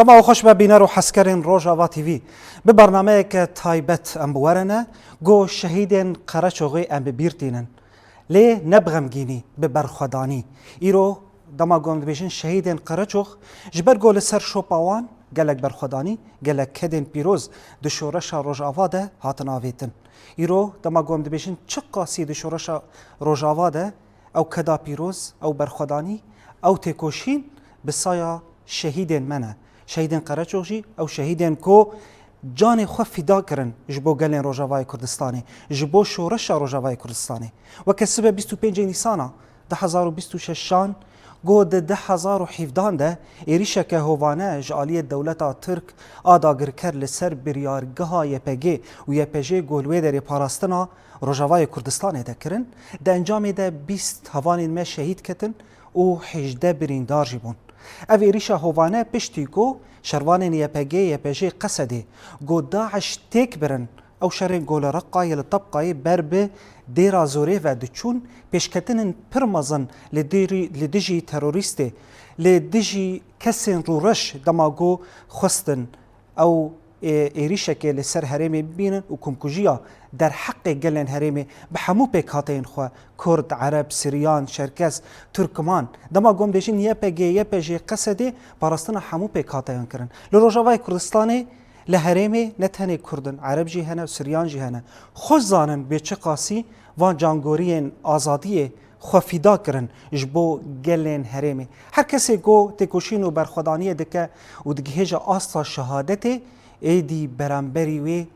دما خوش به بینر و حسکرین روژاوا تیوی به برنامه که تایبت ام بورنه گو شهیدین قرچوغی ام ببیرتینن لی نبغمگینی به برخودانی ایرو دما گوم دبیشن شهیدین قرچوغ جبر گول سر شوپاوان گلک برخودانی گلک کدین پیروز دشورش روژاوا ده هاتن آویتن ایرو دما گوم دبیشن چه قاسی دشورش روژاوا ده او کدا پیروز او برخودانی او تکوشین بسایا شهیدین منه شهیدین قرچوغی او شهیدین کو جان خو فدا کرن جبو گلین روژاوای کردستانی جبو شورش روژاوای کردستانی و کسب 25 نیسانا 2026 گو ده 2017 ده ایریشه که هوانه جالی دولتا ترک آداگر کر لسر بریارگاه یپگی و یپجی گلوی در پاراستنا روژاوای کردستان ده کرن ده انجام ده 20 هوانین ما شهید کتن و 18 بریندار جبون او ایریشه هوانه پشتی گو شروانین یپجی قصده گو داعش تیک برن او شرین گول رقای لطبقای بر به دیرا زوره و دچون پیشکتنن پرمزن لدیجی تروریسته لدیجی کسین رورش دماغو خستن او ایریشه که لسر هرمی بینن و کمکوژیا در حق گلن هرمی به همو پیکاتین خو کرد، عرب، سریان، شرکس، ترکمان دماغوم دیشین یپجی قصده پاراستنا همو پیکاتین کرن لروژاوای کردستانی لهرمي نتهني كردن عرب جي هنا وسريان جي هنا خوش زانن بيچه قاسي وان جانگوريين آزادية خوفيدا کرن جبو گلين هرمي هر کسی گو تکوشين و برخودانية دكا و دگهجا آستا شهادته ايدي برانبري وي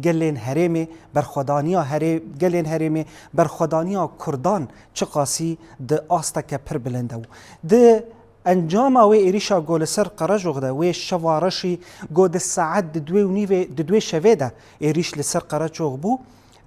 گلين هرمي برخودانية گلين هرمي برخودانية كردان چه قاسي د آستا که پر بلندو د انجام او ایریشا گول سر قرجوغ ده و شوارشی گو د ساعت د دوی شوه ده ایریش لسر قرجوغ بو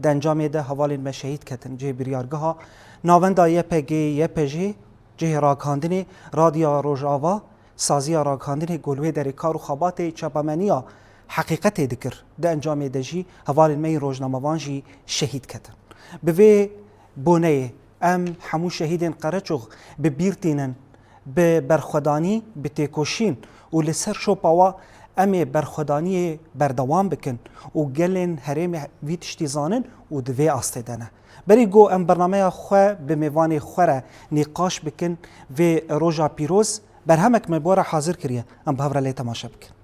د انجام ده حوالین مشهید کتن جه بریارگاه ناوندا یپجی جه راکاندنی رادیا روژاوا سازیا راکاندنی گلوه در کار و خوابات چپامنیا حقیقت دکر ده انجام ده جی حوالین می روزنامه‌وان جی شهید کتن به بونه ام همو شهیدین قرجوغ به بیرتینن به برخودانی به تکوشین و لسر شوپاوا امی برخودانی بردوام بکن و گلن هرم ویتشتی زانن و دوی آستدنه بری گو ام برنامه خواه به میوان خواه نقاش بکن و روژا پیروز بر همک مباره حاضر کریه ام بهور لی تماشا بکن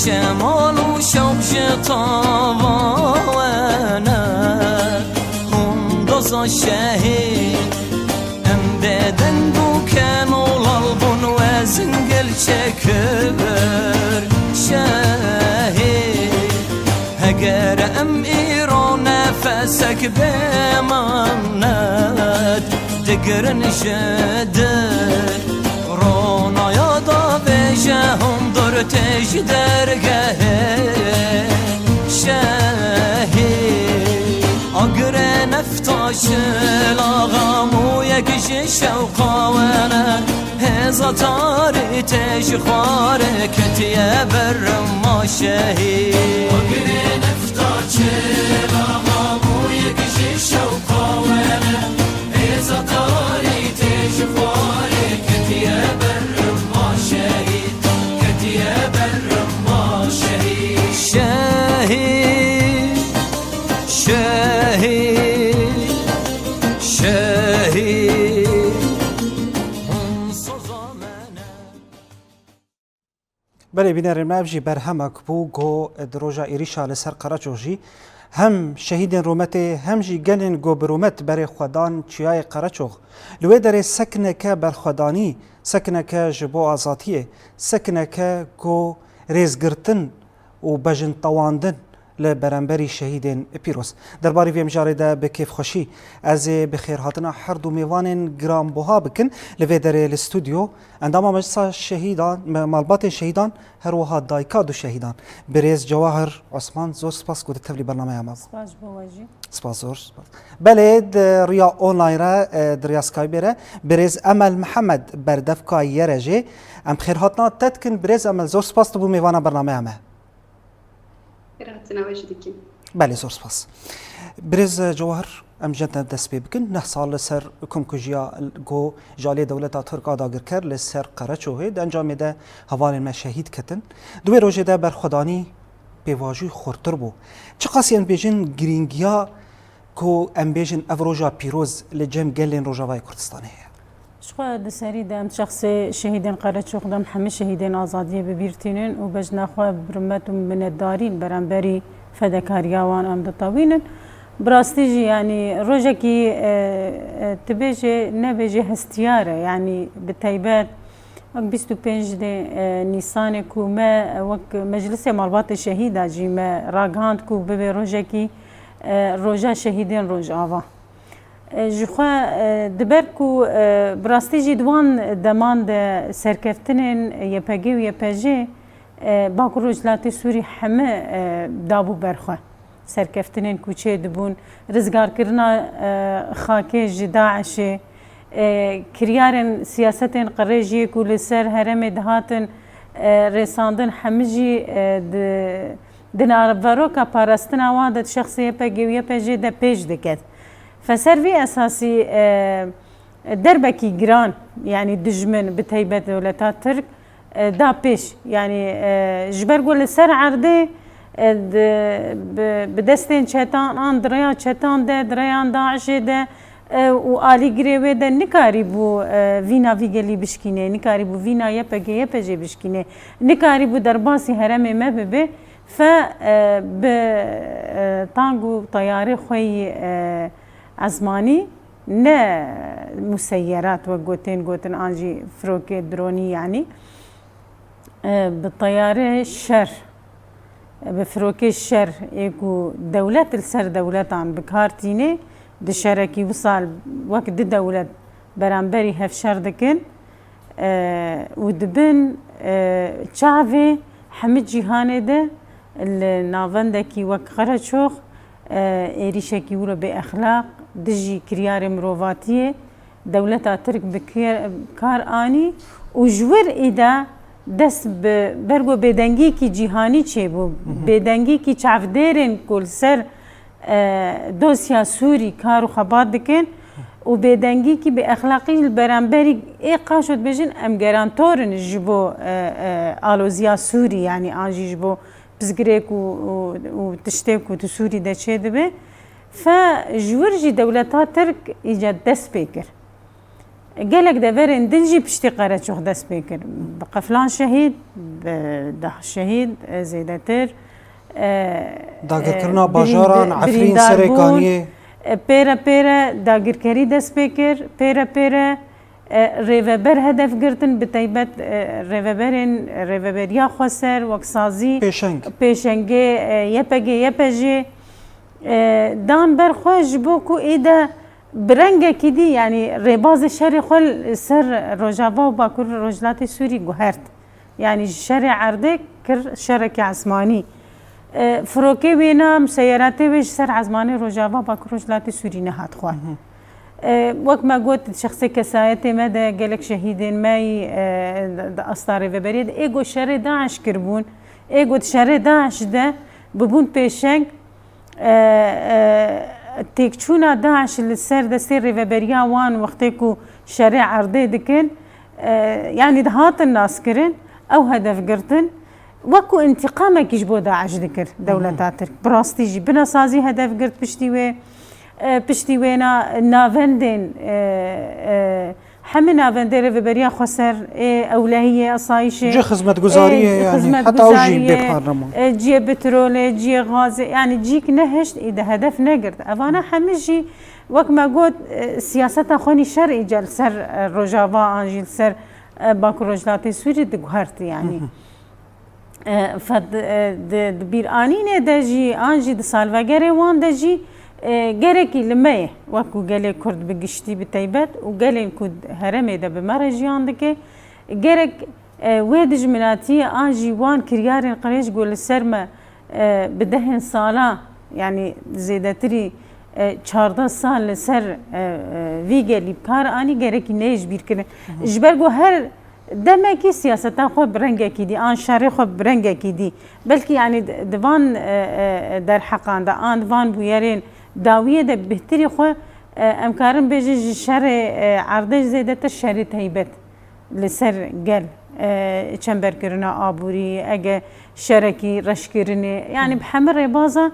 شمال و شوق طاوانا هم دوزا شهید ام بدن بو كانوا الالبون وزنقل شكبر شهید هقر ام ايرو نفسك بمانات دقرن شدد رونا يادا بجهم درتش درگه شهید اگر نفتاش لاغمو یکش شوقاونه هزاتاری تش خواره کتیه برم ما شهید اگر نفتاش لاغمو یکش شوقاونه هزاتاری تش خواره کتیه برم ما شهید کتیه برم ما شهید شهید شهید شهید بله بینر ما بجی برهمک بو گو دروجا ایریشا لسر قراچوجی هم شهیدین رومته هم جی گلین گو برومت بر خودان چیای قراچوغ لوی در سکنه که بر خودانی سکنه که جبو آزاتیه سکنه که گو ریزگرتن و بجن طواندن لبرانبری شهیدین پیروز درباره ویم جارده به کیف خوشی از بخیر هاتنا هر دو میوان گرام بوها بکن لوی در الاستودیو اندام مجلس شهیدان مالبات شهیدان هر وها دایکا دو شهیدان بریز جواهر عثمان زور سپاس گوده تبلی برنامه امام سپاس بواجی سپاس زور سپاس بله ریا اونلاین را دریا سکایب را بریز امل محمد بردفکا یرجه ام خیر هاتنا تدکن بریز امل زور سپاس تو میوان برنامه امام بله زور سپاس برز جواهر ام جنت دست بکن نه سال سر کم کجیا گو جالی دولت ترک آداگر کر لسر قرچوه د انجام ده حوال ما شهید کتن دوی روزه ده بر خدانی به واژوی خورتر بو چه قاسی ام بیجن گرینگیا کو ام بیجن افروجا پیروز لجم گلین روجاوای کردستانه شخوا دسری دام شخص شهیدین قرچوق دام همه شهیدین آزادی ببیرتینن و بجنا خوا برمت و مندارین برانبری فداکاریاوان ام دطاوینن براستیجی یعنی روزه کی تبیجه نبیجه هستیاره یعنی بتایبات وقت 25 نیسان کو ما وقت مجلس مالبات شهید اجی ما راگاند کو ببی روزه کی روزه شهیدین روز آوا جخوا دبر کو براستیجی دوان دمان ده سرکفتنن یپگی و یپجی باکو روجلاتی سوری همه دابو برخوا سرکفتنن کوچه دبون رزگار کرنا خاکه جداعش کریارن سیاستن قریجی کل سر هرم دهاتن رساندن همه جی دناربرو که پاراستن آوادت شخصی یپگی و یپجی ده پیش دکت فسروی اساسی دربکی گران يعني دجمن بتهيبة دولتات ترك دا بيش يعني جبر قول سر عرضي بدستين شيطان آن دريان شيطان ده دريان داعش ده وآلي قريبه ده نكاري بو فينا فيجلي بشكينه نكاري بو فينا يبجي بشكينه نكاري بو درباسي هرمي ما ببه ف بطانقو طياري خوي عزماني نه مسيرات وقوتين انجي فروكي دروني يعني بالطيارة الشر بفروكي الشر يكو دولة السر دولة عن بكارتيني دشاركي وصل وقت دولة برانبري هف شر دكن ودبن شعبي حمد جيهاني ده النافندكي وقت خرجوخ إيريشكي ولا بأخلاق دجي كريار مروفاتية دولة ترك بكار آني وجور إذا دس برگو بدنگی کی جهانی چه بو بدنگی کی چافدرن کل سر دوسیا سوری کارو خبات دکن و بدنگی کی به اخلاقی البرانبری ای قاشد بجن ام گرانتورن جبو آلوزیا سوری یعنی آنجی جبو بزگریک و تشتیک و تسوری ده چه دبه فجورجي دولتها ترك إيجاد دس بيكر قالك دفرن دنجي بشتي قرأت شوخ دس بيكر بقفلان شهيد ده شهيد زيدتر داگر کرنا باجاران عفرين سريكانيه بيرا داگر كري دس بيكر بيرا ريفبر هدف گرتن بتايبت ريفبريا خسر وكسازي بيشنگ يپجي دان برخوش بوكو إذا برنگه كدي يعني رباز الشر خل سر رجابا وباكر رجلات سوري جهرت يعني شرع عرضك كر شرك عثماني فروكي بينا مسيراتي ويش سر عثماني رجابا باكر رجلات سوري نهات خواه وقت ما قلت شخصي كسايتي ماذا قالك شهيدين ماي أسطاري وبريد إيجو شر داعش كربون إيجو شر داعش ده ببون بيشنگ تيكشونا داعش للسر دستير ريفابريا وان وقتكو شارع عرضي دكن يعني دهات الناس كرن او هدف قرتن وكو انتقامك يجبو داعش ذكر دولة ترك براستيجي بنا سازي هدف قرت بشتي وينا نافندين همه ناوندر و بریا خسر اولهیه اسایش جه خدمت گزاریه يعني حتى او جي بپارلمان جي بترول جي غاز يعني جيك نهشت اذا هدف نقرد اوانا همه جي وقت ما قلت سياسة خوني شرعي جل سر روجافا انجيل سر باكو رجلاتي سوري دقهرت يعني فد بیرانینه دجی آنجی د سالوگره وان دجی گرکی لمه وکو گله کرد بگشتی بتایبت و گله کود هرمه ده بمرجیان دکه گرک ویدج مناتی آنجی وان کریارن قریش گول سرما بدهن سالا يعني زيدتري 14 سال سر ویگه لیبکار آنی گرکی نیج بیر کنه جبرگو هر دمکی سیاستا خو برنگه کی دی آن شهر خو برنگه کی دی بلکه یعنی دوان در حقان ده آن دوان بویرین داویه ده بهتری خو امکارم بجی شهر عرضه زیده تر شهر تایبت لسر گل چنبر کرنا آبوری اگه شرکی رش کرنه یعنی بحمر ربازا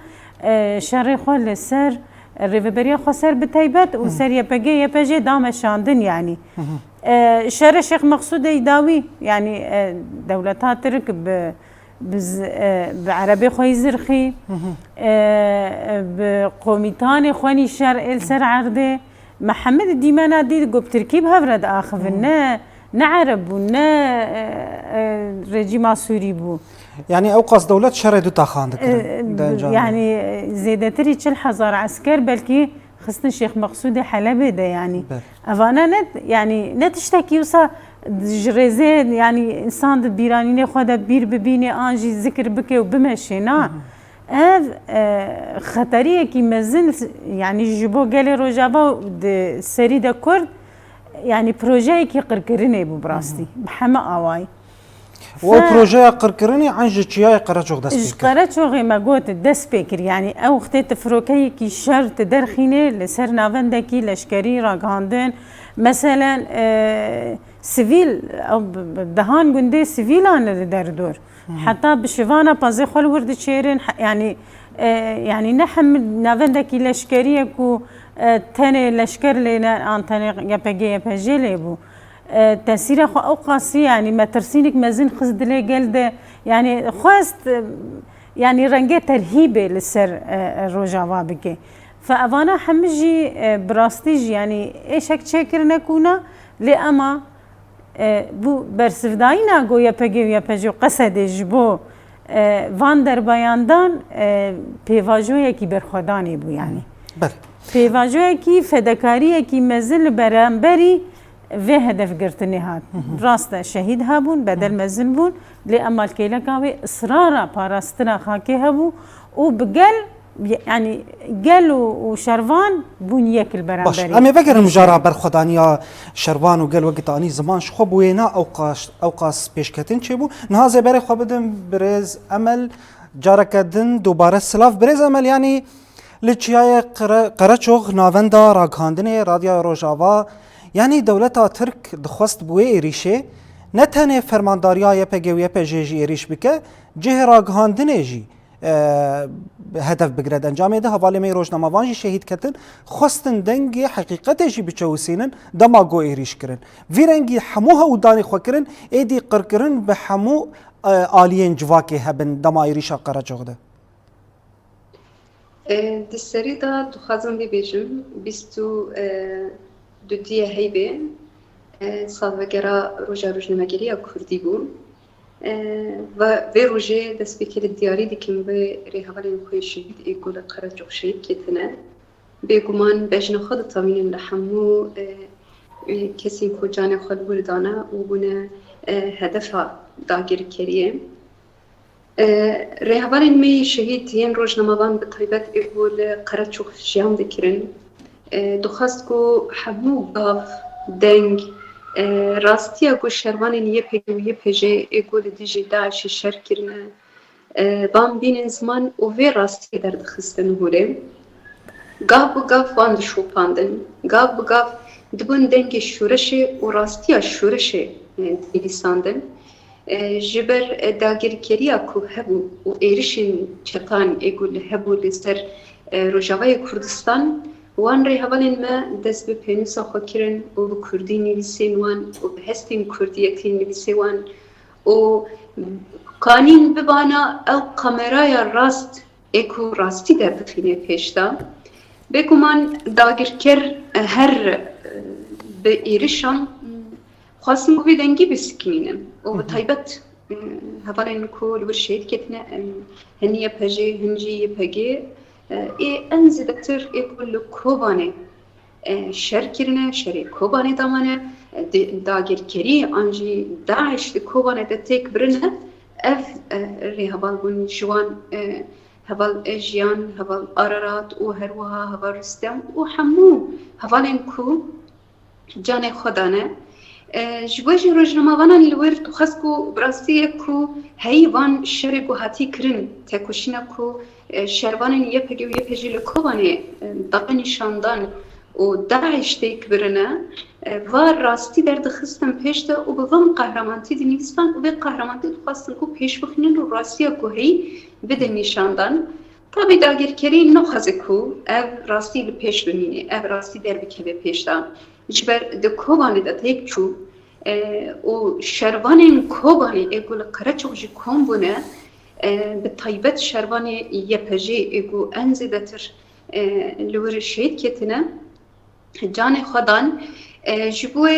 شهر خو لسر ریوبریا خو سر بتایبت و سر یپگه دامشاندن يعني شهر الشيخ مقصود يداوي يعني دولتها ترك بعربي خوي زرخي بقوميتاني خواني شهر السر عرضه محمد الديمانا دي قب تركيب هفرد آخف نعرب رجيم سوري بو يعني اوقاس دولت شهر دو تاخان يعني زيدتري 4000 عسكر بلكي خصنا الشيخ مقصود حلبي ده يعني افانا نت يعني نتشتكي وصا جريزين يعني انسان بيراني خدا بير ببيني انجي ذكر بكي وبمشينا خطريه كي مزن يعني جبو قالي روجابا سريده كرد يعني بروجي كي قرقرني بو براستي بحما اواي و بروجي قرقرني عن جياي قرچوغ داس بيكر قرچوغ ما قوت داس بيكر يعني او وقت تفروكي كي شرط درخينه لسر نافندكي لشكري راغاندن مثلا سيفيل او دهان گنده سيفيلان دردور حتى بشفانا بازي خول ورد شيرين يعني نحم نافندكي لشكري كو تاني لشكر لنا ان تاني يبجي ليبو تأثيره خو أوقاسي يعني ما ترسينك مازن خزد لي جلده يعني خواست يعني رنجة ترهيبة للسر الروجافا بكي فأفانا حمجي براستيج يعني إيش هك شكر نكونا لأما بو برسفداينا جو يبجي قصد جبو فاندر بياندان بيواجوه كي برخداني بو يعني بيواجوه كي فدكاريه كي مازن برامبري في هدف قرتني هاد راسته شهيد هابون بدل مزن بون لأما الكيلكاوي إصرارا باراستنا خاكي هابو وبقل يعني قل وشرفان بون ياكل برامبري باش أمي فكر مجارة برخدانيا شرفان وقل وقت أني زمان شخو بوينا أوقاس بيشكتين شبو نهازي بري خو بدن بريز أمل جاركدن دوباره سلاف بريز أمل يعني لچياي قرچوغ ناوندا راگهاندني راديا روجاوا يعني دولتا ترك دخواست بوي إيريشه نتنه فرمانداريا يپگه و يپجه جي إيريش بك جه راگهاندنه جي هدف بگرد انجامه ده حوالی می روزنامه‌وان جی شهید کتن خواستن دنگ حقیقت جی بچوسینن دماغو إيريش کرن ویرنگی حموها و دانی خو کرن ایدی قر کرن به حمو آلین جواکه هبن دما إيريشا قرچوغ ده دستری دا دخوازم بیجم بیستو دوتیه هیبه سالوگرا روجنامه‌گری کردی بود و روژه دست بکر دیاری دیکم به ریحوالین خوی شهید ایگول قرچوغ شهید کتنه بگمان بجن خود تامین لحمو کسی کو جان خود بردانه و بونه هدف داگیر کریه ریحوالین می شهید این روزنامه‌وان به طیبت ایگول قرچوغ شیام دکرن دخواست کو حمو گاف دنگ راستیا کو شروانین یه پجه اگول دیجی داعش شر کرنه بام بین زمان و وی راستی در دخستن هوره گاف و گاف واند شوپاندن گاف و گاف دبون دنگ شورش و راستیا شورش دیلیساندن جبر داگرکریا کو هبو و ایرشین چپان اگول هبو لسر روجاوای کردستان وان ری هولین ما دست به پینوسا خو کرن و به کردی نویسین وان و به هستین کردیتی نویسی وان و کانین ببانا او کامرای راست اکو راستی در بخینه پیشتا بگمان داگرکر هر به ایرشان خواستم که دنگی بسکنینم و به طیبت هفالین کل ورشید کتنه هنیه پجه هنجیه پجه ای انزدتر ای کل کوبانه شر کرنه شری کوبانه دامانه داگرکری آنجی داعش کوبانه دتک برنه اف ری هفال بون جوان هفال جیان هفال آرارات و هروها هفال رستم و همو هفالین کو جان خدانه جواجی روزنامه‌وانان لور تو خسکو براستی کو هیوان شرگو هاتی کرن تکوشینا کو شروانن یه پگی و یه پجی لکوانه دقنی شاندان و داعش تیک برنه و راستی در دخستن پیشته و به وان قهرمانتی دنیستان و به قهرمانتی خواستن کو پیش بخینن و راستی کو هی بده نشاندان طبعا داگرکری نخواست کو او راستی لپیش بمینه او راستی در بکه پیشتان جبر دکوبانی دا تیک چو و شروان کوبانی اگو لقرچو جی کن بونه به طیبت شروان یپجی اگو انزدتر لور شید کتنه جان خدان جبوه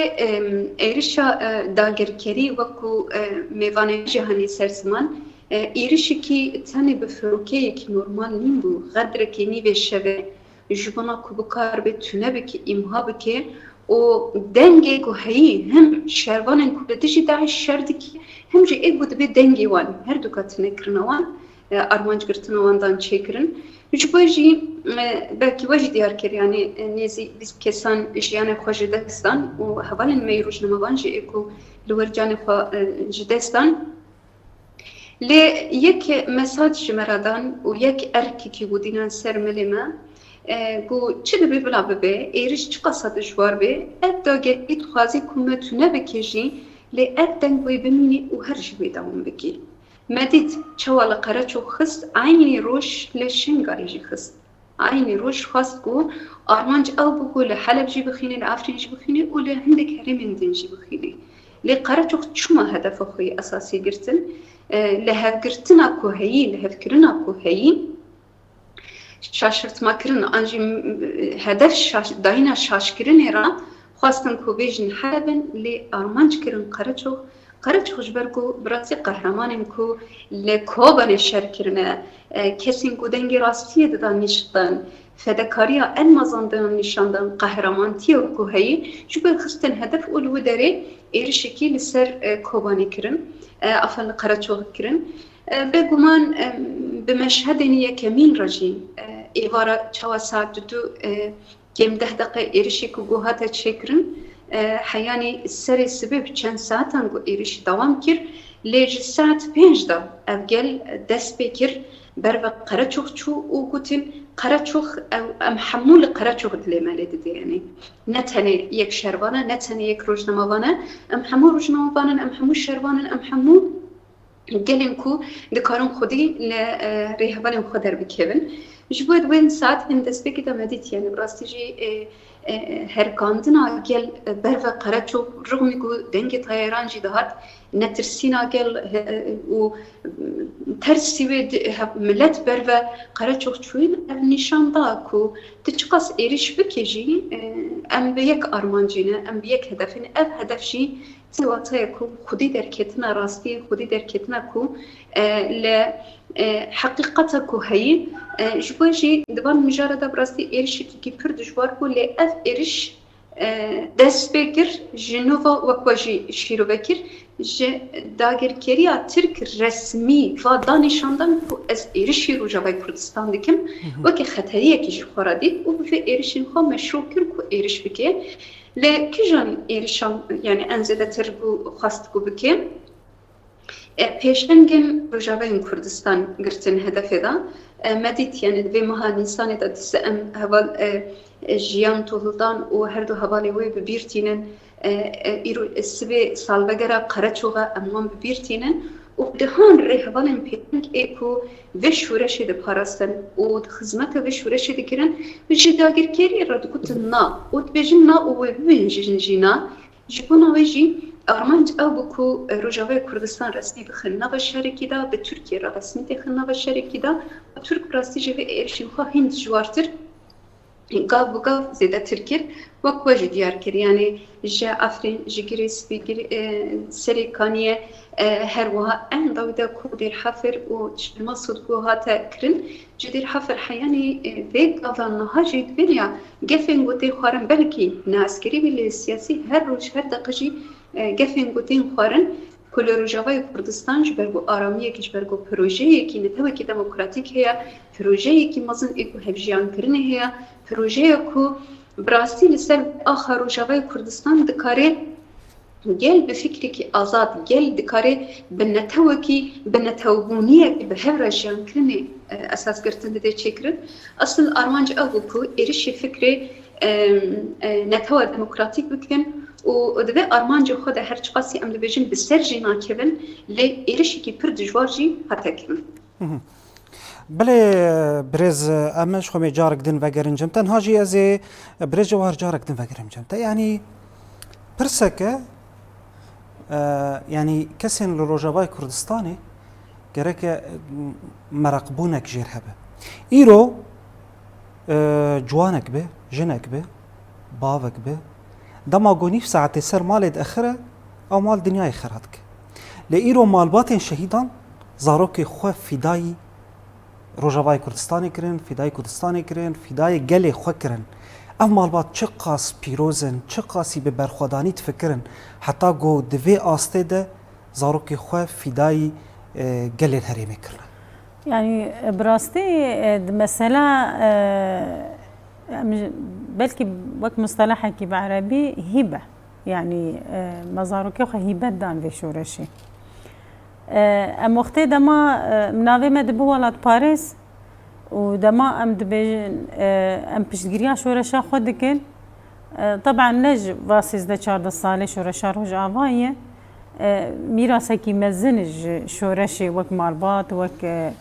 ایرشا داگرکری وکو میوان جهانی سرسمان ایرشی که تنی به فروکه که نورمال نیم بو غدر که نیوه شوه جبونا کو بکار به تونه بکی امها بکی و دنگی کو هی هم شروانن کو بدیجی داعش شردی که هم جی ای بود به دنگی وان هر دو کاتنه کرنوان armanc gırtınovandan çekirin. Üç boyji belki vajdi diyar ker yani nezi biz kesan jiyane xoji destan u havalin meyruj namavan ji eko luverjane xo jidestan le yek mesaj jmeradan u yek erkeki gudinan sermelime گو چه دبی بلا ببه ایرش چه قصدش وار به اد داگه خازی کمتونه بکشی لی اد دنگ بوی بمینی و هر جوی دوام بگی مدید چوالا قره چو خست عینی روش لشنگاری جی خست عینی روش خواست گو آرمانج او بگو لحلب جی بخینی لعفرین جی بخینی و لهندک هرمین دن جی بخینی لی قره چو چما هدف خوی اساسی گرتن لهف گرتن اکو هایی لهف کرن اکو هایی شاشرتما کرن آنجی هدف داینا شاشکرین را خواستن کو بیجن حلبن لی آرمانج کرن قرچو جبرگو براسی قهرمانم کو لی کوبان شر کرنه کسین کو دنگی راستیه دادن نشدن فداکاریا en mazandığın nişandan qahramantiye ku heyi çünkü xisten hedef ulu dere erişiki liser kobani kirin afal qaraçoq kirin be guman be meşhedeni kemin raji evara çava saat du kem 10 dakika erişik ku hata çekrin hayani seri sebep çen saaten ku eriş devam kir lej saat 5 da evgel dest bekir berve qaraçoq çu u kutin قرچوخ ام حمول قرچوخ دلیماله دیده یعنی نه تنی یک شروانه نه تنی یک روزنامه‌وانه ام حمو روزنامه‌وانه ام حمو شروانه ام حمو گلیم کو دکارم خودی ل ریحوالم خود در بکیون جبود وین ساعت من دست بگید آمدید یعنی براستی جی هر کاندنا گل برو قرچوخ رغمی کو دنگ تایران جی دهات نترسینا گل و ترسی و ملت بر و قرچوق چوین نشان دا کو تچقاس ایریش بکیجی ام به یک آرمانجینه ام به یک هدفین اف هدف جی سواتای کو خودی درکتنا راستی خودی درکتنا کو ل حقیقت کو هی جوجی دبان مجرد براستی ایریش کی پر دجوار کو ل اف ایریش دست بگیر جنوبا و کوجی شیرو بگیر ج داگرکریه ترک رسمی و دانشاندن کو از ایرشی روجای کردستان دیکم و که خطریه کی جخوردید و به ایرشین خو مشروع کرد کو ایرش بکه لکیجان ایرشان یعنی انزده ترگو خواست کو بکه پیشنگم روجای کردستان گرتن هدف دا مدید یعنی به ماه نیسان دا دسم اول جیان طولدان و هر دو حوالی وی ببیرتینن ایرو سبی سالبگره قرچوغا امام ببیرتینن و دهان ریحوان پیرنگ ایکو و شورش ده پاراستن و خدمت و شورش ده کرن و جداگر کری را دکوت نا و تبجن نا و ببینجن جینا جبونا ویجی آرمانج او بکو روجاوی کردستان رسمی بخن نو شرکی دا به ترکیه را رسمی دخن نو شرکی دا و ترک راستی جوی ایرشی خواه هند جوارتر قاف بقاف زيادة تركير وكواج ديار كر يعني جا أفرين جيريس بيجر سريكانية هروها أن ضودا كودير حفر ومصود كوهاتا كرن جدير حفر حياني ذيك أظن هاجي دنيا جفن قتي خارن بلكي ناسكري بالسياسي هر روج هر دقيقة جفن قتي خارن كل رجاوي كردستان جبرجو آرامیه که جبرجو پروژه‌ای که نتوه که دموکراتیک هیا پروژه‌ای که مازن ایکو هفجیان کرنه هیا پروژه‌ای که براستی لسر آخر رجاوی کردستان دکاره گل به فکری که آزاد گل دکاره به نتوه که به نتوبونیه که به هفر جیان کرنه اساس گرتن ده چکرد اصل آرمانج او که ایرشی فکری نتوه دموکراتیک بکن و دبی آرمانج خود هر چقاسی ام دبیجن بسر جینا کبن لی ایرشی کی پر دجوار جی حتی کن. بله برز امش خمی جارک دن وگرنجم تنها جی از برز جوهر جارک دن وگرنجم تا یعنی پرسکه یعنی کسی لروجاوای کردستانی گره که مرقبونک جیر هبه ایرو جوانک به جنک به باوک به دما گونیف ساعت سر مال اخره او مال دنیای خراتک لئیرو مالبات شهیدان زاروک خو فدای روجاوای کردستانی کرن فدای کردستانی کرن فدای گل خو کرن ام مالبات چه قاس پیروزن چه قاسی به برخودانی تفکرن حتی گو دوی آسته ده زاروک خو فدای گل الهرمی کرن يعني براستي مثلا بلكي وقت مصطلحك بعربي هبة يعني مزاروكي هبة دان في شورشي ام وقتي دما مناظمة دبولات باريس ودما ام دبيجن ام بشتقريا شورشا خودكن طبعا نج واسيز دا 14 سالي شورشا روج آفاية ميراسكي مزنج شورشي وك مالبات وك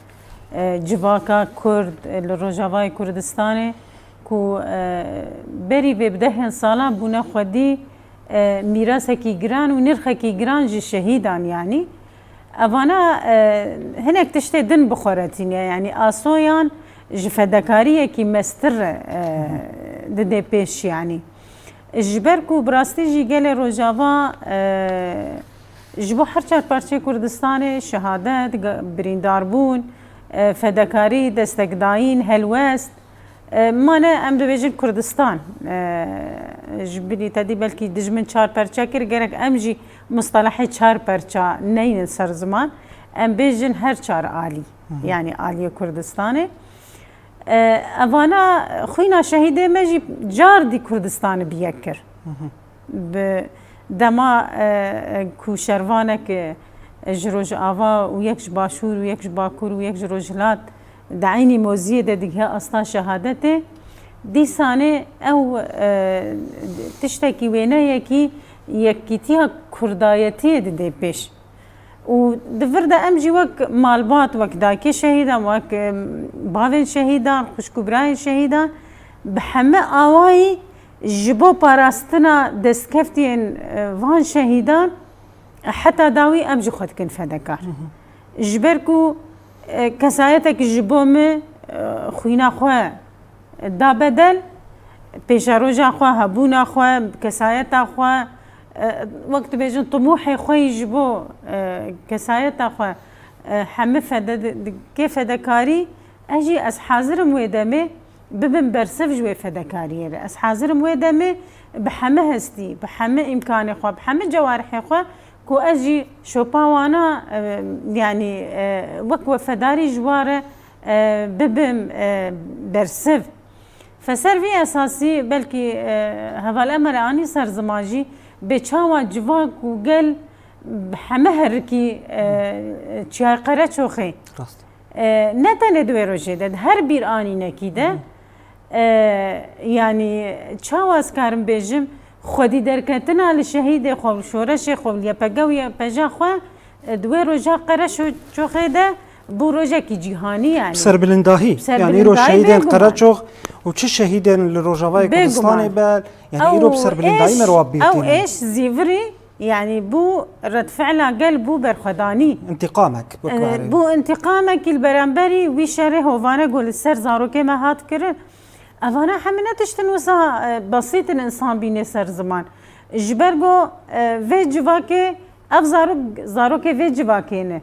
جواكا كرد الرجاوای کردستانه کو بری به بدهن سالان بونه خودی میراث کی گران و نرخ کی گران جی شهیدان يعني اوانا هناك تشتي دن بخورتين يعني آسويان جفدكاريه کی مستر ددي پیش يعني جبركو براستي جي گل رجاوا جبو هر چار پارچه کردستان شهادت برینداربون فداکاری دستگداین هلوست مانه ام دبیجن کردستان جبری تدی بلکی دجمن چار پرچه کر گرک ام جی مصطلح چار پرچه نین سر زمان ام بیجن هر چار عالی يعني عالی کردستانه اوانا خوینا شهیده مجی جار دی کردستان بیکر دما کوشروانک جروج آوا و یکش باشور و یکش باکور و یکش روجلات دعینی موزیه دیگه اصلا شهادته دی سانه او تشتکی وینه یکیتیها کردایتی دی پیش و دفرده امجی وک مالبات وک داکی شهیدان وک باوین شهیدان خوشکبرای شهیدان به همه آوایی جبو پاراستنا دستکفتین وان شهیدان حتى داوي امجي خود كن فدكار جبركو كسايتك جبوم خوينا خو دا بدل بيشاروجا خو هبونا خو كسايتا خو وقت بيجن طموحي خو يجبو كسايتا خو حم فد كيف فدكاري اجي اس حاضرم ويدمي ببن برسف جوي فدكاري اس حاضرم ويدمي بحمه هستي بحمه امكاني خو بحمه جوارحي خو كو اجي شوباوانا يعني وك وفداري جواره ببم برسف فسر اساسي بلكي هذا الامر اني صار زماجي بچاوا جواك وقال بحمهركي تشاي قرچوخي نتن دوي روجه هر بير اني نكيده يعني چاواز كارم بيجم خودی درکتن علی شهید خو شورش خو یا پگوی پجا خو دوی روژا قرش و خیده بو روژا کی جیهانی یعنی سربلنداهی یعنی ایرو شهیدین قرچوخ و چه شهیدین لروجاوای کردستان بل یعنی ایرو بسربلنداهی مرواب بیتین او ايش زیوری يعني بو رد فعله قال بو برخداني انتقامك بو انتقامك البرامبري ويشاره هوفانا قول السر زاروكي ما هات كرن افانا حمنا تشتنوسا بسيط الانسان بيني سر زمان جبرغو في جواكي اف زاروكي في جواكينه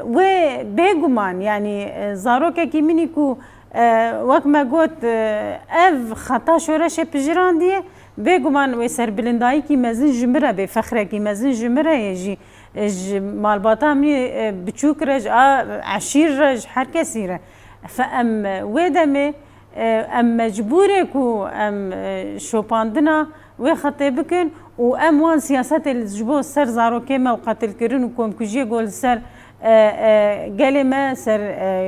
و بيغمان يعني زاروكي كي منيكو وقت ما قلت اف خطا شورشه بجران دي بيغمان ويسر بلنداي كي مازن جمره بفخره كي مازن جمره يجي مالباطا مني بتشوك رج عشير رج هر كثيره فام ودمي ام مجبورك ام شوباندنا وخطيبكن وام وان سياسات الجبو سر زارو كيما وقتل كرن وكم كجي قول سر قال ما سر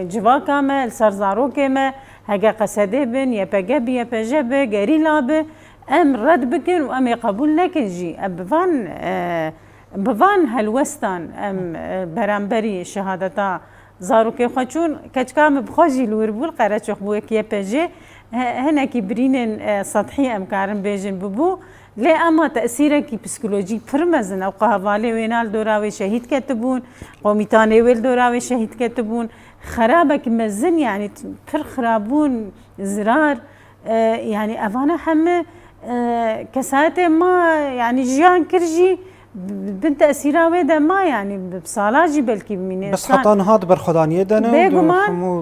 جواكا ما سر زارو كيما هجا قصدي بن يا بجاب يا بجاب جري لاب ام رد بكن وام يقبول لكن جي بفان هالوستان ام برامبري شهادتا زاروكي خوچون كچكام بخوجي لوربول قرچخ بو كي بيجي هنا كي برينن سطحي ام كارن بيجن ببو لي اما تاثيره كي بسيكولوجي فرمزن او قهوالي وينال دوراوي شهيد كتبون قوميتاني ويل دوراوي شهيد كتبون خرابك مزن يعني فر خرابون زرار يعني افانا حمه كساته ما يعني جيان كرجي بنت اسيره ويدا ما يعني بصالاجي بلكي من بس خطان هاد برخدانيه دنا بيغمان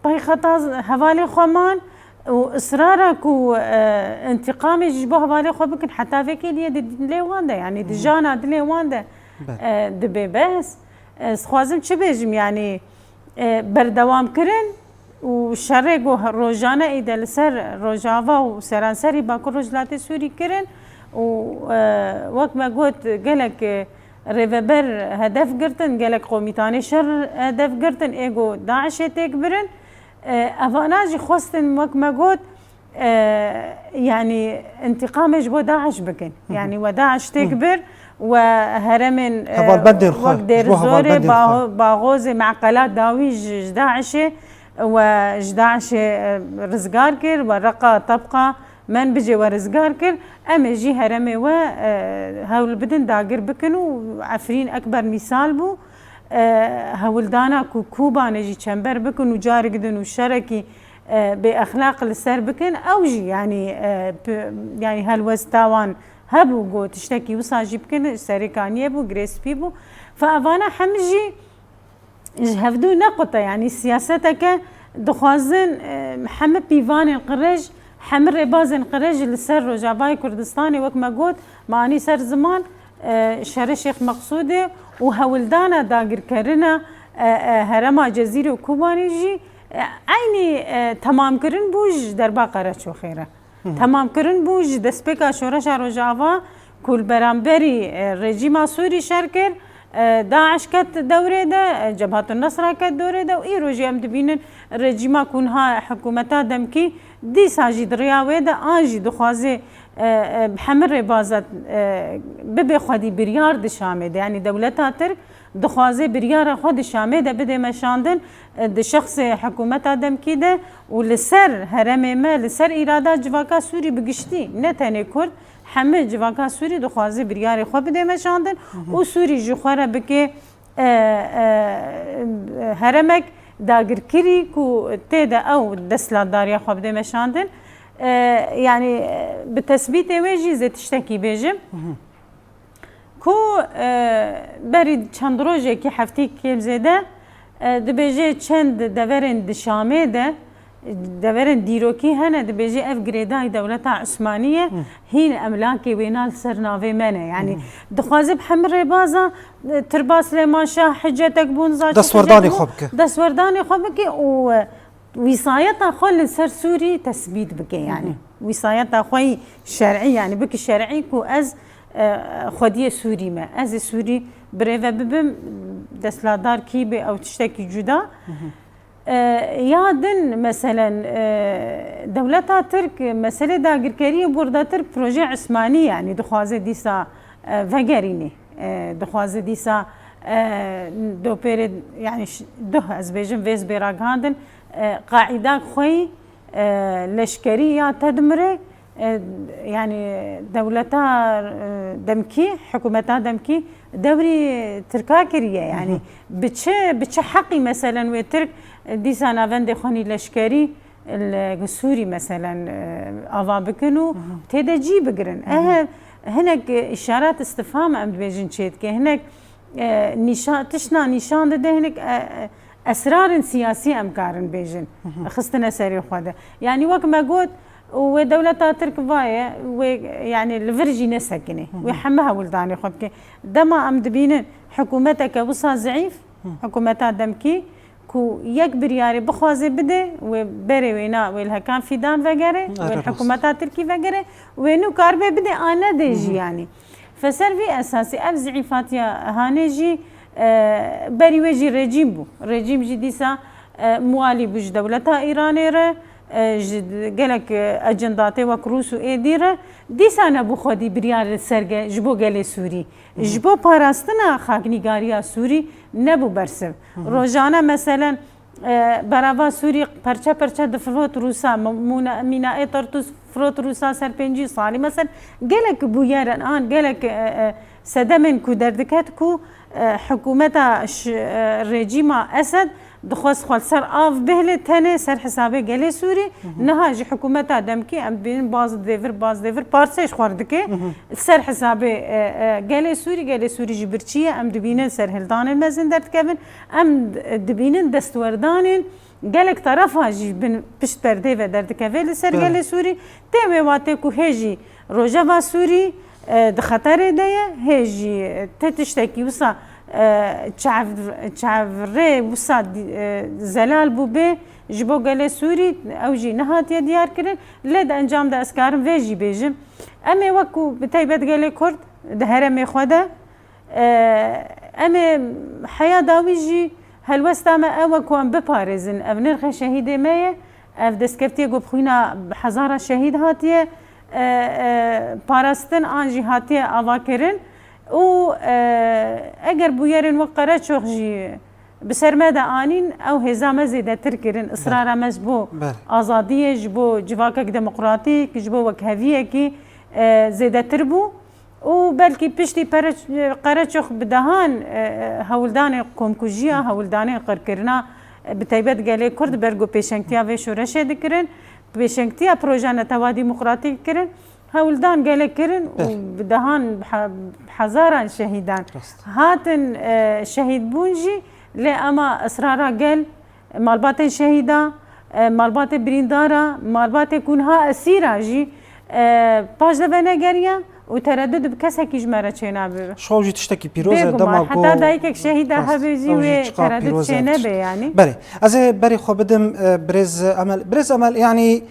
باي خطا حوالي خمان واصرارك وانتقامي جبو حوالي خو بكن حتى فيك لي واندا يعني دجانا دلي واندا دبي بس خوازم چه بيجم يعني بردوام كرن وشرقو روجانا ايدا لسر روجاوا وسرانسري باكو رجلات سوري كرن ووقت ما قلت قالك ريفبر هدف قرتن قالك قوميتاني شر هدف قرتن ايجو داعش تكبرن افاناجي خوستن وقت ما قلت يعني انتقام جبو داعش بكن يعني وداعش تكبر وهرمن وقت دير زوري باغوزي معقلات داوي داعش وجداعش رزقار كر ورقة طبقة من بجي ورزقار كر اما جي هرمي و هول بدن داقر بكن وعفرين اكبر مثال بو هولدانا كوبا نجي تشمبر بكن وجاري قدن وشركي باخلاق السر بكن او جي يعني هالوستاوان هبو قو تشتكي وصاجي بكن سريكانيه بو جريسبي بو فافانا حمجي هفدو نقطه يعني سياستك دخوازن محمد بيفان القرج حمر ربازن قرج لسر رجاباي كردستاني وقت ما قلت ماني سر زمان شهر شيخ مقصوده وهولدانا داقر كرنا هرما جزيره وكوباني جي عيني تمام كرن بوج دربا قرچو خيره تمام كرن بوج دسبكا شورش رجاوا كل برامبري رجيما سوري شركر داعش كت دوره ده جبهة النصر كت دوره ده وإي روجي أم دبينن رجيما كونها حكومتا دمكي دي ساجي درياوه ده آنجي دخوازي بحمر ربازت ببي خودي بريار ده شامه ده يعني دولتا ترك دخوازي بريار خود شامه ده بده مشاندن ده شخص حكومتا دمكي ده ولسر هرمي ما لسر إرادة جواكا سوري بگشتي نتاني كرد همه جواکا سوری دخوازی بریاری خواب بده مشاندن و سوری جوخواره بکه هرمک داگر کری کو تیدا او دستلاداری خواب بده مشاندن يعني بتثبيت ويجي زي تشتكي بيجم كو بريد چند روزه كي حفتي كيم زيده دبيجي چند دورن دشامه ده دورن ديروكي هنا دبيجي اف جريداي دولتها عثمانيه هين املاكي وينال سرنافي منه يعني دخوازب حمر بازا ترباس سليمان شاه حجتك بونزا دسورداني خوبك دسورداني خوبك ووصايتها خل سر سوري تثبيت بك يعني وصايتها خوي شرعي يعني بك شرعي كو از خوديه سوري ما از سوري بريفا ببم دسلادار كيبي او تشتكي جدا يادن مثلا دولتها ترك مسألة داقركرية بوردا ترك بروجي عثماني يعني دخوازي ديسا فقريني دخوازه دیسا دو پیر يعني ده از بیجم ویز بیراغاندن قاعده خوی لشکری یا تدمره يعني دولتا دمكي حكومتا دمكي دوري تركاكريه يعني بتش حقي مثلا وترك ديسا نافند خوني لشكري السوري مثلا افا بكنو تيدا جي بقرن هناك اشارات استفهام ام بيجن شيت هناك نشان تشنا نشان ده هناك اسرار سياسيه ام كارن بيجن خستنا سري خواده يعني وقت ما قلت ودولتها تركفاية ويعني الفرجي نسكني ويحمها ولداني خبكي دما أم دبينن حكومتك وصا ضعيف حكومتها دمكي كو يكبر ياري بخوازي بده وبري وينا ويلها كان في دان وغيره والحكومتها تركي وغيره وينو كاربي بده أنا ديجي يعني فسلفي أساسي أف ضعيفات يا هانيجي بري وجي رجيم جي ديسا موالي بوج دولتها إيراني قالك اجنداتي وكروس وإديره ديسانا بو خودي بريار سرقه جبو قالي سوري جبو باراستنا خاكنيغاريا سوري نبو برسب روجانا مثلا براوا سوري پرچه دفروت روسا ميناء طرطوس فروت روسا سر 5 سالي مثلا قالك بو يارن قالك سدمن كو دردكت كو حكومتا رجيما اسد دخواست خال سر آف بهله تنه سر حسابه گله سوری نهاج حکومت دمکی ام بین باز دیور پارسش خوردکه سر حسابه گله سوری جبرچیه ام دبینن سر هلدان مزن درد کبن ام دبینن دستوردانن گلک طرفها جی بن پشت پرده و درد کبل سر گله سوری تمه واته کو هجی روجا سوری د خطر ده هجی تتشتکی وسا چعفره وسا زلال بو به جبو گله سوری او جی نهات دیار کرن لد انجام ده اسکارم ویجی بیجم اما وکو بتایبت گله کرد ده هرم خوده اما حیا داوی جی هلوستا ما اوکو ام بپارزن او نرخ شهید مایه اف دسکفتی گو بخوینا هزار شهید هاتیه پاراستن آنجی هاتیه آوا کرن و اگر بویرن وقره چوخ جی بسرماده آنین او هزامه زیده تر کرن اصرار مزبو آزادیه جبو جواکک دموقراطیک جبو وکهویه کی زیده تر بو و بلکی پشتی قره چوخ بدهان هولدان قومکوژیا هولدان قرکرنا بتایبت گله کرد برگو پیشنگتیا و شورشه دکرن پیشنگتیا پروژه نتوا دموقراطیک کرن هولدان گله کرن و بدهان هزاران شهیدان هاتن شهید بونجی لی اما اصرارا گل مالبات شهیدا مالبات بریندارا مالبات کنها اسیرا جی پاش دفنه گریا و تردد بکسه کی جمره چینا بره شو جی تشتکی پیروزه دما حتی دایک شهیدا هبیجی و تردد چینه به یعنی بله از بری خو بدم برز عمل یعنی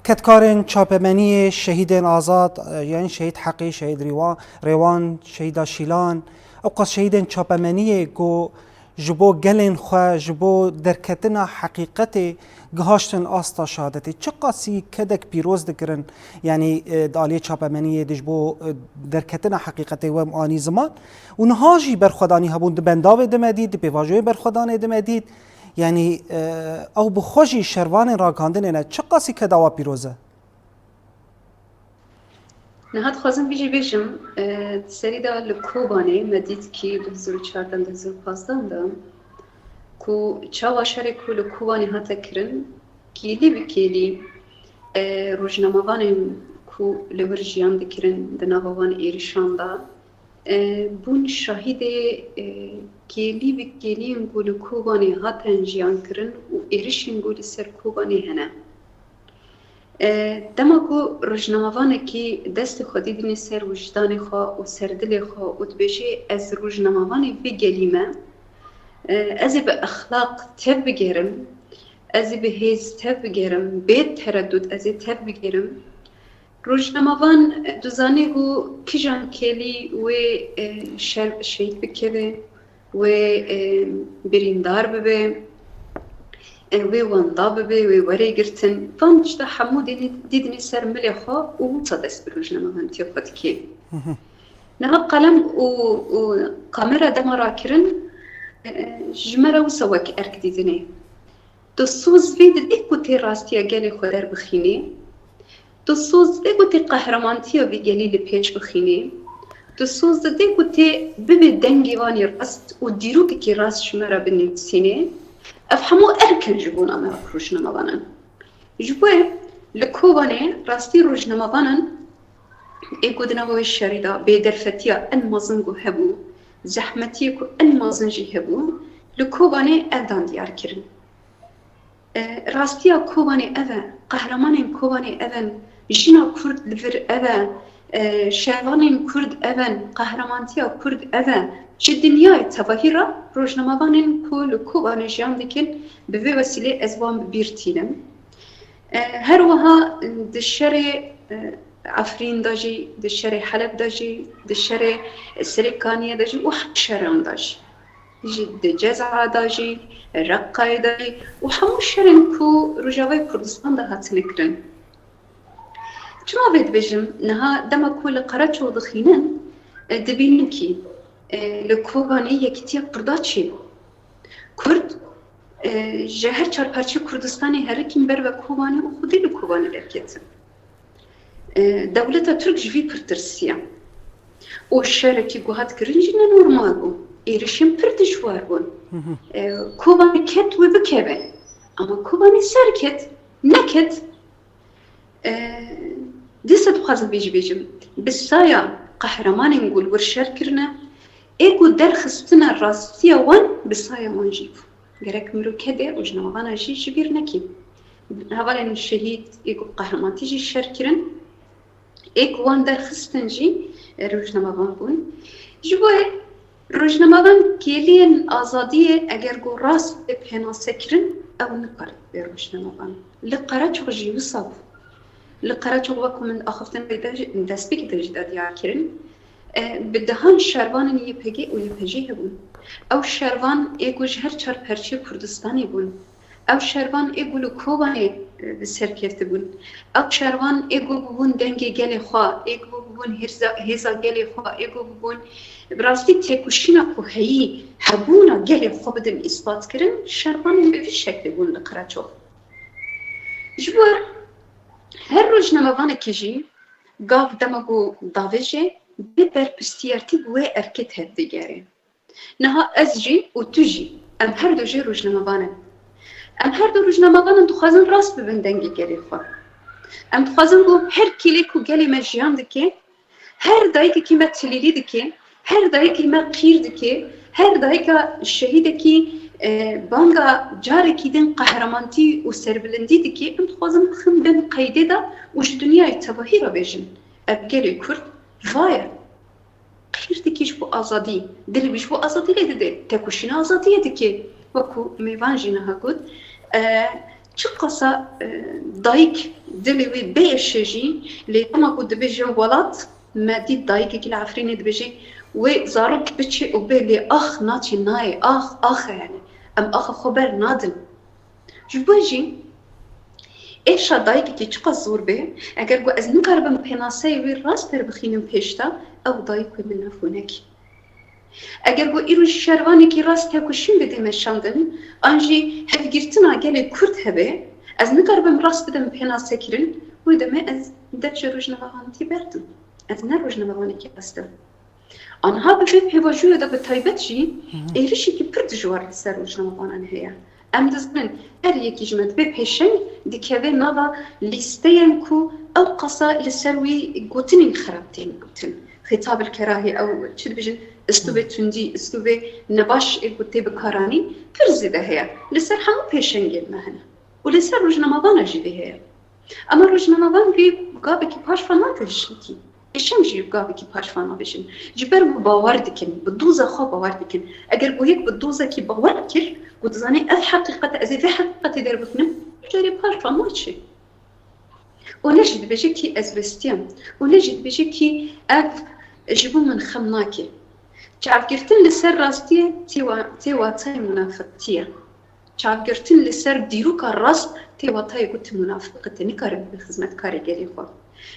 کتکارن چاپمنی شهیدان آزاد یعنی شهید حقی شهید ریوان شهید شیلان او قص شهیدان چاپمنی گو جبو گلن خو جبو درکتنا حقیقت گهاشتن آستا شهادتی چه قاسی کدک پیروز دکرن یعنی دالی چاپمنی دجبو درکتنا حقیقت و آنی زمان و نهاجی برخدانی هبون دبنداو دمدید بیواجوی برخدانی دمدید یعنی او بخوشی شروان راکاندن نه چه قاسی که دوا پیروزه نهاد خوازم بیجم سری دا لکوبانه مدید کی 2014 2015 دا کو چاوا شر کو لکوبانه هات کرن کیلی بکیلی روزنامه‌وان کو لورجیان دکرن دناوان ایرشان دا بون شاهد کیلی بکیلی انگول کوبانی هاتن جیان کرن و ایرش انگول سر کوبانی هنه دماغو روزنامه‌وان کی دست خودی دین سر وجدان خو و سر دل خو و تبشه از روزنامه‌وان وی گلیمه از به اخلاق تب بگیرم از به هیز تب بگیرم به تردد از تب بگیرم روزنامه‌وان دوزانی هو کیجان کلی و شهید بکره و بریندار ببه و واندا ببه و وری گرتن فان جدا حمو دیدنی سر ملی خوا و صدست بروزنامه‌وان تیو خود کی نها قلم و كاميرا دمرا كرن جمرة وسواك أركديدني تصوص فيد إيكو تي راستيا جالي خدر بخيني تصوص إيكو تي قهرمانتيا بيجالي لبيش بخيني تصوص إيكو تي ببي دنجي واني راست وديروك كي راست جمرة بنيتسيني أفهمو أركن جبونا ما روجنا مبانن جبوه لكوباني راستي روجنا مبانن إيكو دناوي الشريدة بيدرفتيا المازنجو هبو زحمتيكو المازنجي هبو لكوباني أدان ديار كرن راستيا كوباني أذا قهرمان كوباني أذا جينا كرد لفر أذا شيطان كرد أذا قهرمانتيا كرد أذا الدنيا تظاهرة روجنا مبانن كل كوباني جام دكن بفي وسيلة أزوان ببيرتينم هروها دشري عفرين داجي دشري حلب داجي دشري سريكانية داجي وحق شرعون داجي جد جزعة داجي رقاي داجي وحمو شرين كو رجاوي كردستان دا هاتنكرن جما بيد بجم نها دما كل قراتشو دخينن دبينكي لكوبانية كتير قرداتشي كرد جهر چار پرچه کردستانی هرکیم بر و کوبانی و خودی لکوبانی لرکتن دولتا ترک جوی پرترسیه و شرکی گوهات کرنجی نورمال بون ایرشیم پر دشوار بون کوبانی کت و بکبه اما کوبانی سر کت نکت دیسا دخوازم بیجم بسایا قهرمان نقول ورشار کرنه ایگو درخستنا راستیه وان بسایا منجیب gerek mürkede ujnavana jî bir nekî hevalên şehîd êku qehreman jî şerkirin êk wan derxistin jî rojnamavan bûn ji bo rojnamavan kêliyên azadiyê eger got rast ê pênasekirin ew nikare bê rojnamavan li Qereçox jî wisa bû li Qereçox wekû min axiftin destpêkê de jî de diyar kirin bi dehan şervanên YPG û YPJ hebûn او شروان ایگو جهر چار پرچه کردستانی بون او شروان ایگو لکوبانی سرکفته بون او شروان ایگو بون دنگی گلی خواه ایگو بون هیزا گلی خواه ایگو بون براستی تکوشینا کو هایی حبونا گلی خواه بدن اثبات کرن شروانی به شکل بون لقرچو جبور هر روز نموانه کجی گاف دمگو داویجه ببر پستیارتی بوه ارکت هد دیگره نها أزجي وتجي أم هردو جي روجنا مبانا أم هردو روجنا مبانا تخازن راس ببندنجي قريفا أم تخازن بو هر كيليكو قالي مجيان دكي هر دايكا كيما تسليلي دكي هر دايكا كيما قير دكي هر دايكا الشهيدكي بانغا جاري كيدن قهرمانتي وسربلندي دكي أم تخازن خم بن قيدي دا وش دنيا يتباهيرا بيجن أبقالي كرد فاير خيرتكي شبو أزادي دلي بشبو أزادي ليه دي تكوشينا أزادية دكي وكو ميوان جينها قد چه قصة دايك دلي وي بيشجي لي تما قد بيجي ولات ما دي دايك كي العفريني دبيجي وزارك بيشي وبيلي أخ ناتي ناي أخ يعني أم أخ خبر نادن جبوجي إيش دايك كي چقا زور به اگر گو از نکاربم پناسه وی راست در بخینم پیشتا او دايك من نفونك اگر گو ایرو شروانی کی راست تکوشیم بده مشاندن انجی هفگirtina گله کرد هبه از نکاربم راست بدم پناسه کرن و دمه از دچ روجناوانتی بردم از نه روجناوانی کی استم آنها به پیواجو دا به تایبت جی ایرشی کی پرد جوار سر روجناوانان هيا ام دزمن هر یکی جمد به پیشن دکوه نوا لیستین کو او قصا لسروی گوتنین خرابتین گوتن خطاب الكراهي او شد بيجن استوبه تندي استوبه نباش قلتي بكاراني فرزي ده هي لسر حمو بيشنجل مهنا ولسر روج رمضان جيبه هي اما روج رمضان بي قابك باش فانا تشنتي ايشم جي قابك باش فانا بيشن جبر باور دكن بدوزه خو باور دكن اگر بو هيك بدوزه كي باور كل قلت زاني الحقيقه ازي في حقيقه دربتنا جري باش فانا شي ونجد بيجي كي ازبستيان ونجد بيجي كي اف جبو من خمناكي تعرف كيفتن لسر راستي تيوا تاي منافقتيه çavgirtin li ser dîroka rast tê watayê ku tu münafıqî nikarin bi xizmetkarê gelê xwe.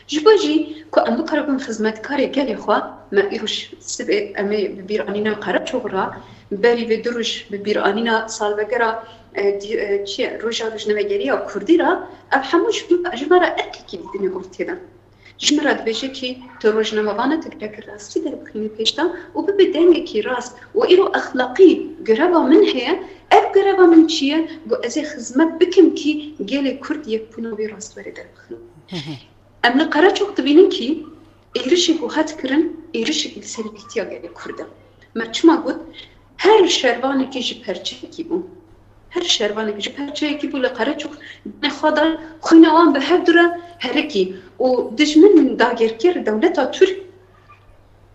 Ji bo jî ku em bikaribin xizmetkarê gelê xwe me îroj sibê em ê bi bîranîna Qereçox ra berî vê du roj bi bîranîna salvegera roja dijnevegeriya Kurdî ra ev hemû ji me re erkekî dîdîne gotê de. Ji me re dibêje ki tu rojnamevana tikrekî rastî derbixînî pêşta û bibe dengekî rast û îro exlaqî göreva min heye ev göreva min çi ye got ez ê xizmet bikim ki gelê Kurd yekbûna wê rastberê derbixin. Em li Qereçox dibînin ki êrişê ku hat kirin êrişekî li ser bîtiya gelê Kurd e. Me çima got her şervanekî ji perçeyekî bû. Her şervanekî ji perçeyekî bû li Qereçox nexwe da xwîna wan bi hev dure herekî û dijmin dagerker dewleta Türk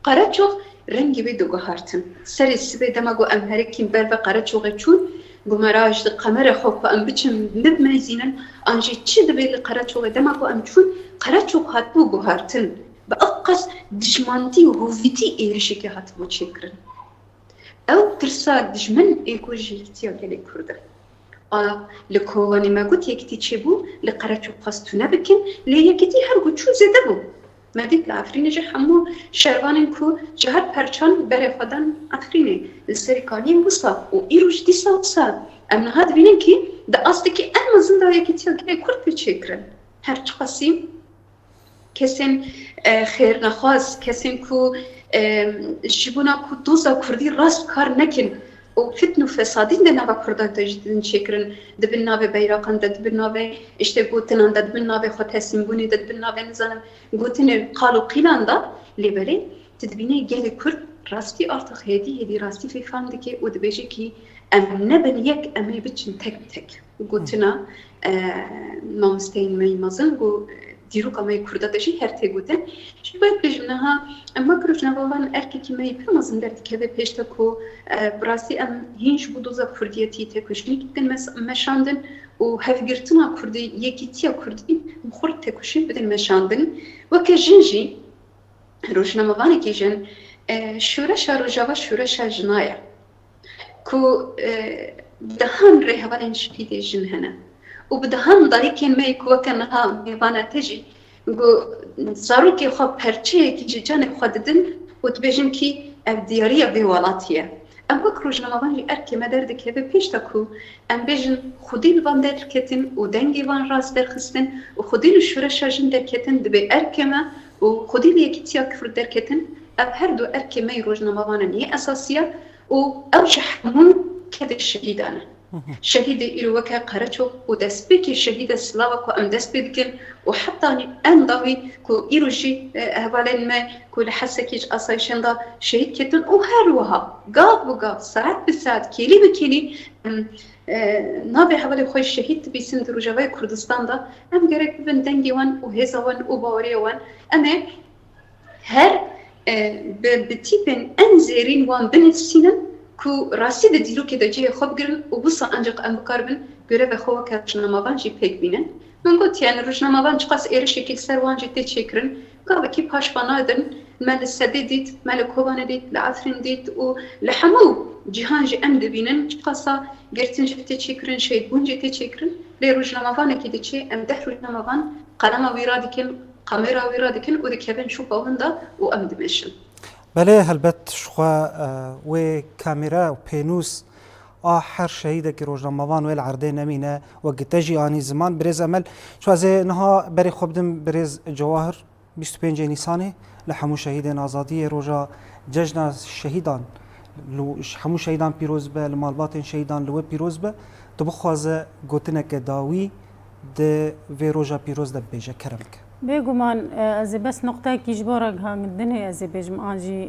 Qereçox rengî wê diguhartin. Serê sibê dema got em herekîn ber ve Qereçoxê çûn gumera ji qemerê xwe ku em biçin bimezînin an jî çi dibe li Qereçoxê dema ku em çûn Qereçox hatibû guhartin. Bi ev qas dijmantî û hovîtî êrişekê hatibû çêkirin. Ew tirsa dijmin ê ku ji yekîtiya gelê Kurd e. Li kovanê me got yekîtî çêbû li Qereçox qas tu nebikin lê yekîtî her got çû zêde bû. Me dît li Efrînê jî hemû şervanên ku ji her perçan berê xwe dan Efrînê li serê kaniyên wisa û îro ji dîsa wisa em niha dibînin ki di astekî en mezin da yekîtiya gelê Kurd pê çêkirin. Her çi qasî kesên xêrnexwaz, kesên ku ji bûna ku doza Kurdî rast kar nekin û fitn û fesadîn de nava Kurdan de jî din çêkirin, dibin navê beyraqan de, dibin navê işte gotinan de, dibin navê xwe tesîmbûnê de, dibin navê nizanim gotinê qal û qîlan da lêberê tu dibînî gelê Kurd rastî artık hêdî rastî fêfan dike û dibêje ki em nebin yek em ê biçin tek tek. Gotina mamosteyên me mezin got dîroka me Kurda de jî her tê gotin. Ji bo bêjim niha em vekir rojnamevan erkekî me pir mezin derdikeve pêş te ku bi rastî em hîn ji bo doza Kurdiyetî têkoşînê dikin meşandin û hevgirtina Kurdî yekîtiya Kurdî bi xwe têkoşîn bidin meşandin. Weke jin jî rojnamevanekî jin şûreşa rojava şûreşa jina ye ku dihan rêhevalên şehîdê jin hene. û bi dihan dayîkên me ku weke niha mêvana te jî got zarokê xwe perçeyekî ji canê xwe didin û dibêjin ki ev diyariya vê welatî ye. Em wek rojnamevan jî erkê me derdikeve pêş te ku em bêjin xwedî li van derketin û dengê wan rast derxistin û xwedî li şûreşa jin derketin dibe erkê me û xwedî li yekîtiya Kurd derketin ev her du erkê me rojnamevanan yê esasî û ew ji hemû kedê şehîdan e. Şehîdê îro weke Qereçox û destpêkê şehîda silava ku em dest pê dikin û heta en davî ku îro jî hevalên me ku li Hesekê ji asayişên da şehîd ketin û her wiha gav bi gav saet bi saet kelî bi kelî navê hevalê xwe şehîd dibîsin di Rojavayê Kurdistan da em gerek bibin dengê wan û hêza wan û baweriya wan em ê her bi tîpên en zêrîn wan binivîsînin ku rastî de dîrokê de cihê xwe bigirin û wisa ancak em bikaribin göreva xwe weke rojnamevan jî pêk bînin. Min got yani rojnamevan çi qas êrişekî li ser wan jî tê çêkirin gavekî paşvana din me li Sedê dît, me li Kovanê dît, li Efrîn dît û li hemû cîhan jî em dibînin çi qasa girtin jî tê çêkirin, şehîdbûn jî tê çêkirin lê rojnamevanekî diçe em deh rojnamevan qalema wî ra dikin, kamera wî ra dikin û dikevin şûpa wan da û em dimeşin. بله هلبت شخوا و کامرا و پینوس هر شهیده که روزنامه‌وان و العرضه نمینه و گتجی آنی زمان برز عمل شو از نها بری خوبدم برز جواهر 25 نیسانه لحمو شهیدان آزادی روزا جشن شهیدان لو حمو شهیدان پیروز به لمالبات شهیدان لو پیروز به تو بخوازه گوتنه که داوی ده و روزا پیروز ده بیجه کرم که بێگومان ئەز بەس نقطەیەکیش بۆ ڕێگهاندن هەیە ئەزێ بێژم ئاژی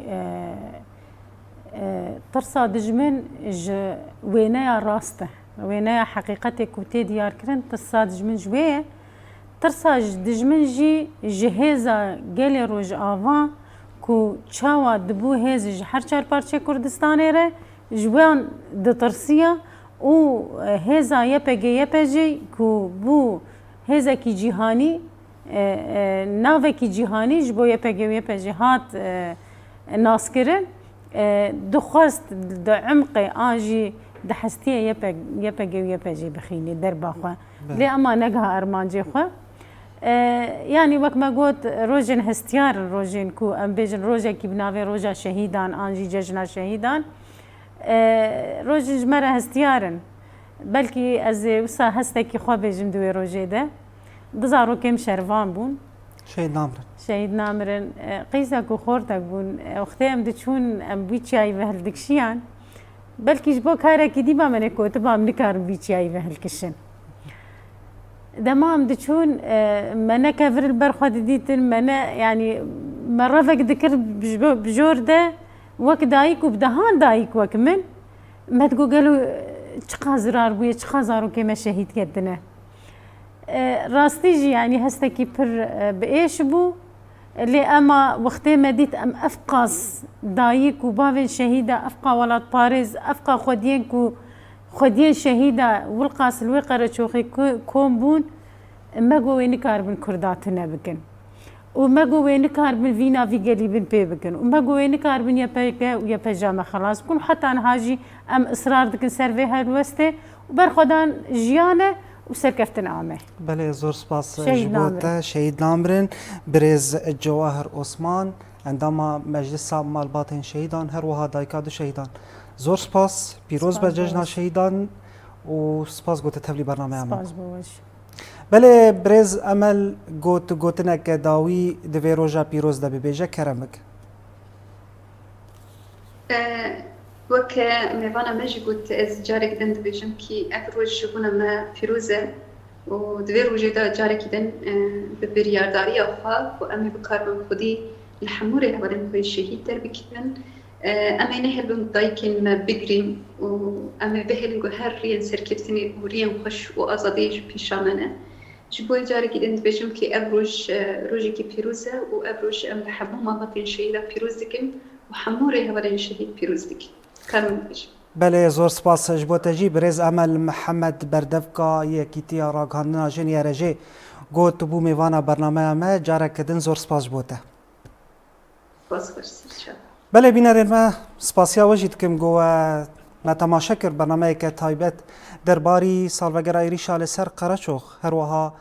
ترسا دژمن ji wêneya rast e wêneya heqîqetê ku tê diyarkirin tirsa dijmin ji wê ye tirsa dijmin jî ji hêza gelê Rojava ku çawa dibû hêzê ji her çarparçeyê Kurdistanê re ji wan ditirsiya û hêza YPG ku bû hêzekî cîhanî navekî cîhanî ji bo YPG hat naskirin dixwast di emqê an jî دحستيه يبقى ويبجي بخيني دربا خو لي اما نجها ارمانجي خو يعني وقت ما قلت روجن هستيار روجن كو ام بيجن روجا كي بنافي روجا شهيدان انجي ججنا شهيدان روجن جمره هستيارن بلكي از وسا هستكي خو بيجم دوي روجي ده دزارو كم شرفان بون شهيد نامرن قيسا كو خورتك بون وقتهم دچون ام بيچاي وهل دكشيان بلكي جبو كارا كي ديما من كوتبا من كار بيچاي وهل كشن دمام دچون منا كفر البرخواد ديتن منا يعني مرة فك ذكر بجور ده وك دايك وبدهان دايك وك من ما تقول قالوا چقا زرار بويا چقا زارو كيما شهيد كدنا راستيجي يعني هستكي بر بإيش بو اللي أما وقتي ما ديت أم أفقاس دايك وبافن شهيدة أفقا ولاد باريس أفقا خودين شهيدة والقاس الوقرة شوخي كوم بون ما قوي نكار من كرداتنا بكن وما قوي نكار من فينا في قليبن بي بكن وما قوي نكار من يبايكا ويباجامة خلاص بكون حتى أنا هاجي أم إصرار دكن سرفي هالوسته وبرخدان جيانة وسركفتن عامه بله زور سپاس جبوته شهید نامرن برز جواهر عثمان عندما مجلس مالبات شهیدان هر وها دایکادو شهیدان زور سپاس پیروز به جشن شهیدان و سپاس گوته تبلی برنامه اما بله برز عمل گوتنک داوی دوی روژا پیروز ده ببیجه کرمک وك ميفانا ماجي قلت از جارك دن دبيجم كي افروج شبونا ما فيروزة ودوير وجدا جارك دن ببريارداري أخا وأمي بكاربن خودي الحموري هولن خوي الشهيد در بكتن أمي نهلون دايكن ما بقريم وأمي بهلن هر ريان سركفتني وريان خوش وأزاديج بيشامنه جبوي جارك دن دبيجم كي افروج روجي كي فيروزة وافروج أم لحبو مغطين شهيدة فيروز دكم وحموري هولن الشهيد فيروز دكم بله زور سپاس جبوته جی برز عمل محمد بردفکا یکیتی راگهاندنا جن یارجه گوت بو میوانا برنامه ما جاره کدن زور سپاس جبوته بله بینرین ما سپاسیا وجید کم گوه ما تماشا کر برنامه که تایبت درباری سالوگر ریشا لسر قرچوخ هر وها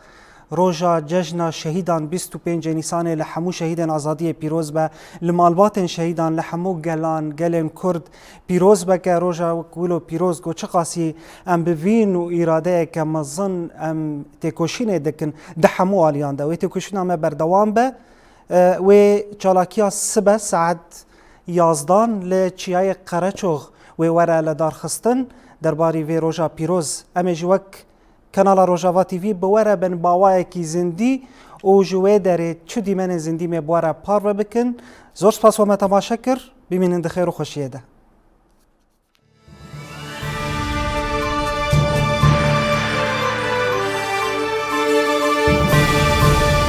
روژا جشن شهیدان 25 نیسان لحمو شهیدان آزادی پیروز به لمالبات شهیدان لحمو گلن کرد پیروز به که روژا ولو پیروز گو چه قاسی ام بوین و اراده که مزن ام تکوشین دکن دحمو آلیان ده و تکوشین ام بردوام به و چالاکیا سبه ساعت 11 لچیای قرچوغ و وره لدار خستن درباری وی روژا پیروز ام جوک کانال روژاوا تیوی بواره بن باوای کی زندی او جوه داره چو دیمن زندی می بواره پار بکن زور سپاس و ما تماشا کر ببینند خیر و خوشیه ده